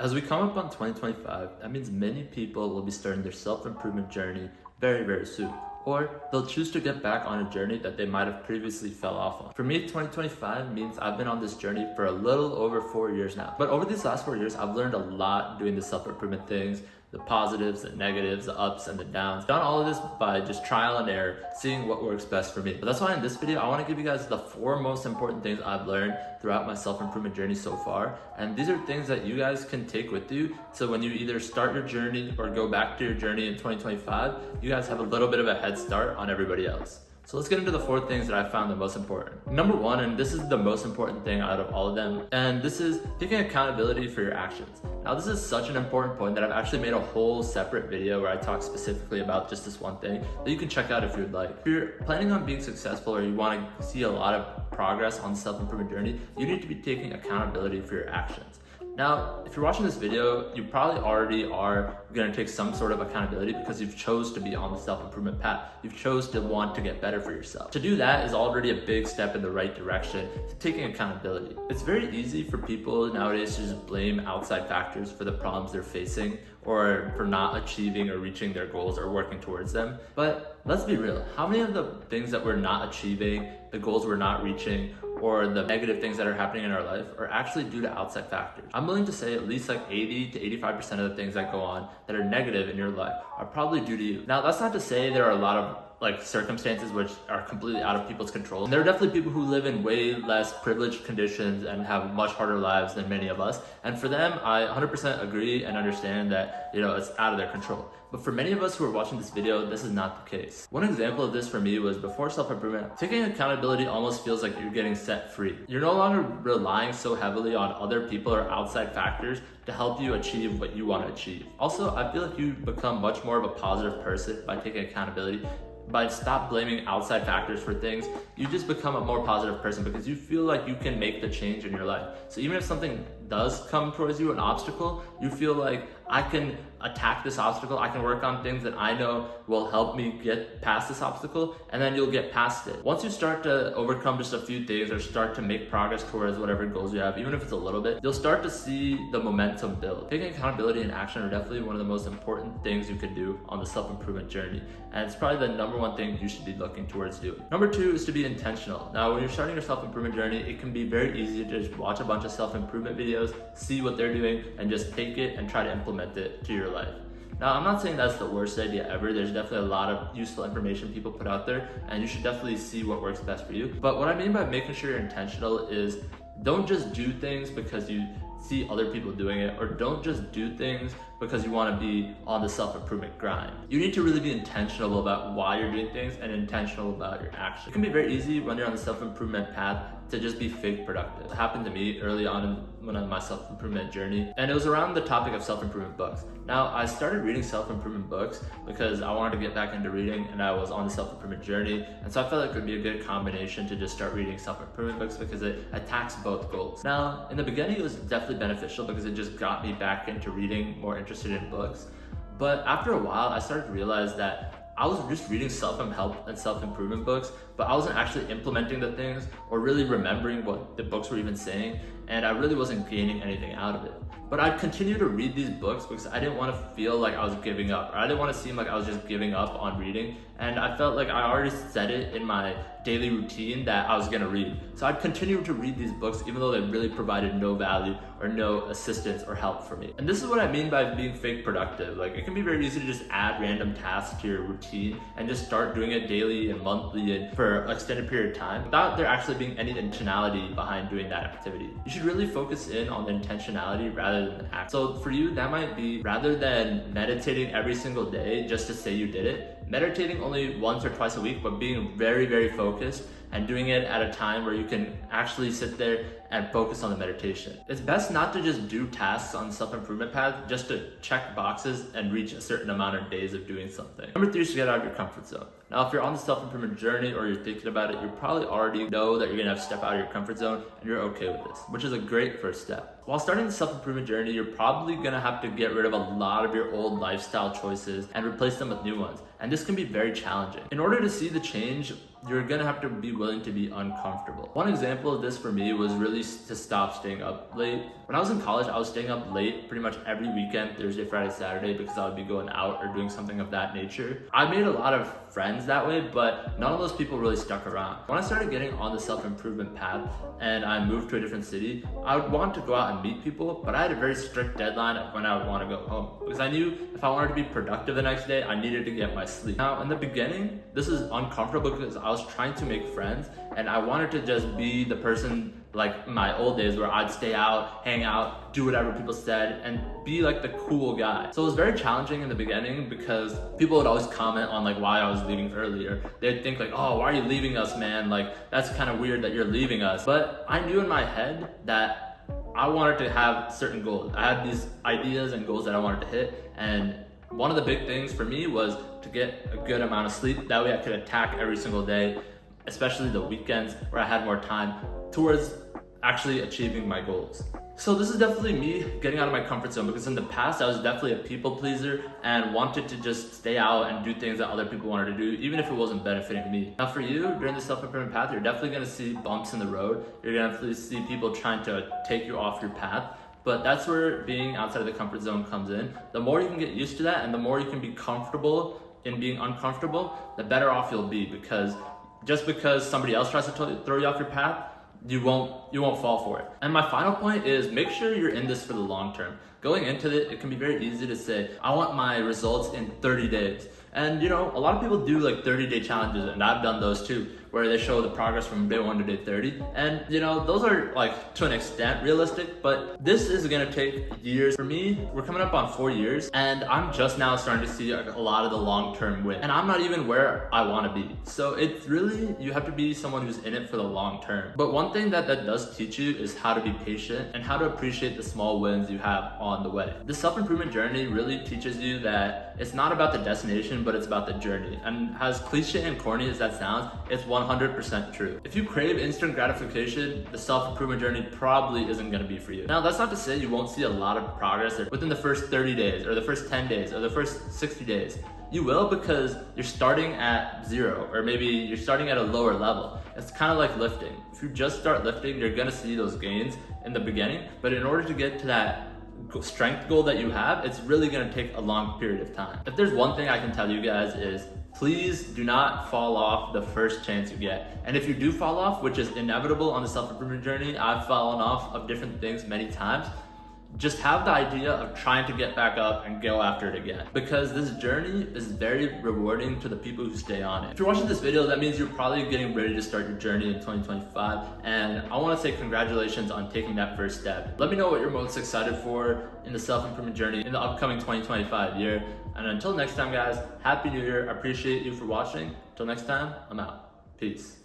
As we come up on 2025, that means many people will be starting their self-improvement journey very, very soon. Or they'll choose to get back on a journey that they might have previously fell off on. For me, 2025 means I've been on this journey for a little over 4 years now. But over these last 4 years, I've learned a lot doing the self-improvement things, the positives, the negatives, the ups and the downs. Done all of this by just trial and error, seeing what works best for me. But that's why in this video, I want to give you guys the 4 most important things I've learned throughout my self-improvement journey so far. And these are things that you guys can take with you. So when you either start your journey or go back to your journey in 2025, you guys have a little bit of a head start on everybody else. So let's get into the 4 things that I found the most important. Number 1, and this is the most important thing out of all of them, and this is taking accountability for your actions. Now this is such an important point that I've actually made a whole separate video where I talk specifically about just this one thing that you can check out if you'd like. If you're planning on being successful or you want to see a lot of progress on the self-improvement journey, you need to be taking accountability for your actions. Now, if you're watching this video, you probably already are going to take some sort of accountability because you've chose to be on the self-improvement path. You've chose to want to get better for yourself. To do that is already a big step in the right direction to taking accountability. It's very easy for people nowadays to just blame outside factors for the problems they're facing or for not achieving or reaching their goals or working towards them. But let's be real, how many of the things that we're not achieving, the goals we're not reaching, or the negative things that are happening in our life are actually due to outside factors? I'm willing to say at least like 80 to 85% of the things that go on that are negative in your life are probably due to you. Now, that's not to say there are a lot of circumstances which are completely out of people's control. And there are definitely people who live in way less privileged conditions and have much harder lives than many of us. And for them, I 100% agree and understand that, it's out of their control. But for many of us who are watching this video, this is not the case. One example of this for me was before self-improvement, taking accountability almost feels like you're getting set free. You're no longer relying so heavily on other people or outside factors to help you achieve what you want to achieve. Also, I feel like you become much more of a positive person by taking accountability. By stop blaming outside factors for things, you just become a more positive person because you feel like you can make the change in your life. So even if something does come towards you, an obstacle, you feel like I can attack this obstacle, I can work on things that I know will help me get past this obstacle, and then you'll get past it. Once you start to overcome just a few things or start to make progress towards whatever goals you have, even if it's a little bit, you'll start to see the momentum build. Taking accountability and action are definitely one of the most important things you could do on the self-improvement journey, and it's probably the number 1 thing you should be looking towards doing. Number 2 is to be intentional. Now, when you're starting your self-improvement journey, it can be very easy to just watch a bunch of self-improvement videos, see what they're doing, and just take it and try to implement it to your life. Now, I'm not saying that's the worst idea ever. There's definitely a lot of useful information people put out there, and you should definitely see what works best for you. But what I mean by making sure you're intentional is don't just do things because you see other people doing it, or don't just do things because you want to be on the self-improvement grind. You need to really be intentional about why you're doing things and intentional about your action. It can be very easy when you're on the self-improvement path to just be fake productive. It happened to me early on in my self-improvement journey, and it was around the topic of self-improvement books. Now, I started reading self-improvement books because I wanted to get back into reading and I was on the self-improvement journey, and so I felt like it would be a good combination to just start reading self-improvement books because it attacks both goals. Now, in the beginning, it was definitely beneficial because it just got me back into reading, more interested in books. But after a while, I started to realize that I was just reading self-help and self-improvement books, but I wasn't actually implementing the things or really remembering what the books were even saying, and I really wasn't gaining anything out of it. But I'd continue to read these books because I didn't want to feel like I was giving up, or I didn't want to seem like I was just giving up on reading, and I felt like I already set it in my daily routine that I was going to read. So I'd continue to read these books even though they really provided no value or no assistance or help for me. And this is what I mean by being fake productive. It can be very easy to just add random tasks to your routine and just start doing it daily and monthly and for an extended period of time without there actually being any intentionality behind doing that activity. You should really focus in on the intentionality rather than the act. So for you, that might be rather than meditating every single day just to say you did it, meditating only once or twice a week, but being very, very focused and doing it at a time where you can actually sit there and focus on the meditation. It's best not to just do tasks on the self-improvement path just to check boxes and reach a certain amount of days of doing something. Number 3 is to get out of your comfort zone. Now, if you're on the self-improvement journey or you're thinking about it, you probably already know that you're gonna have to step out of your comfort zone and you're okay with this, which is a great first step. While starting the self-improvement journey, you're probably gonna have to get rid of a lot of your old lifestyle choices and replace them with new ones. And this can be very challenging. In order to see the change you're gonna have to be willing to be uncomfortable. One example of this for me was really to stop staying up late. When I was in college, I was staying up late pretty much every weekend, Thursday, Friday, Saturday, because I would be going out or doing something of that nature. I made a lot of friends that way, but none of those people really stuck around. When I started getting on the self-improvement path and I moved to a different city, I would want to go out and meet people, but I had a very strict deadline of when I would want to go home, because I knew if I wanted to be productive the next day, I needed to get my sleep. Now, in the beginning, this is uncomfortable because I was trying to make friends and I wanted to just be the person like my old days where I'd stay out, hang out, do whatever people said, and be like the cool guy. So it was very challenging in the beginning because people would always comment on like why I was leaving earlier. They'd think like, oh, why are you leaving us, man? Like, that's kind of weird that you're leaving us. But I knew in my head that I wanted to have certain goals. I had these ideas and goals that I wanted to hit, and one of the big things for me was to get a good amount of sleep. That way I could attack every single day, especially the weekends where I had more time, towards actually achieving my goals. So this is definitely me getting out of my comfort zone, because in the past I was definitely a people pleaser and wanted to just stay out and do things that other people wanted to do, even if it wasn't benefiting me. Now for you, during the self-improvement path, you're definitely gonna see bumps in the road. You're gonna definitely see people trying to take you off your path. But that's where being outside of the comfort zone comes in. The more you can get used to that and the more you can be comfortable in being uncomfortable, the better off you'll be, because just because somebody else tries to throw you off your path, you won't fall for it. And my final point is, make sure you're in this for the long term. Going into it can be very easy to say, I want my results in 30 days. And you know, a lot of people do like 30-day challenges, and I've done those too, where they show the progress from day 1 to day 30. And you know, those are like to an extent realistic, but this is gonna take years. For me, we're coming up on 4 years, and I'm just now starting to see like a lot of the long-term win. And I'm not even where I wanna be. So it's really, you have to be someone who's in it for the long term. But one thing that does teach you is how to be patient and how to appreciate the small wins you have on the way. The self-improvement journey really teaches you that it's not about the destination, but it's about the journey. And as cliche and corny as that sounds, it's 100% true. If you crave instant gratification, the self-improvement journey probably isn't gonna be for you. Now, that's not to say you won't see a lot of progress within the first 30 days, or the first 10 days, or the first 60 days. You will, because you're starting at 0, or maybe you're starting at a lower level. It's kind of like lifting. If you just start lifting, you're gonna see those gains in the beginning, but in order to get to that strength goal that you have, it's really gonna take a long period of time. If there's one thing I can tell you guys is, please do not fall off the first chance you get. And if you do fall off, which is inevitable on the self-improvement journey, I've fallen off of different things many times, just have the idea of trying to get back up and go after it again, because this journey is very rewarding to the people who stay on it. If you're watching this video, that means you're probably getting ready to start your journey in 2025, and I want to say congratulations on taking that first step. Let me know what you're most excited for in the self-improvement journey in the upcoming 2025 year. And until next time, guys, Happy New Year. I appreciate you for watching. Until next time, I'm out. Peace.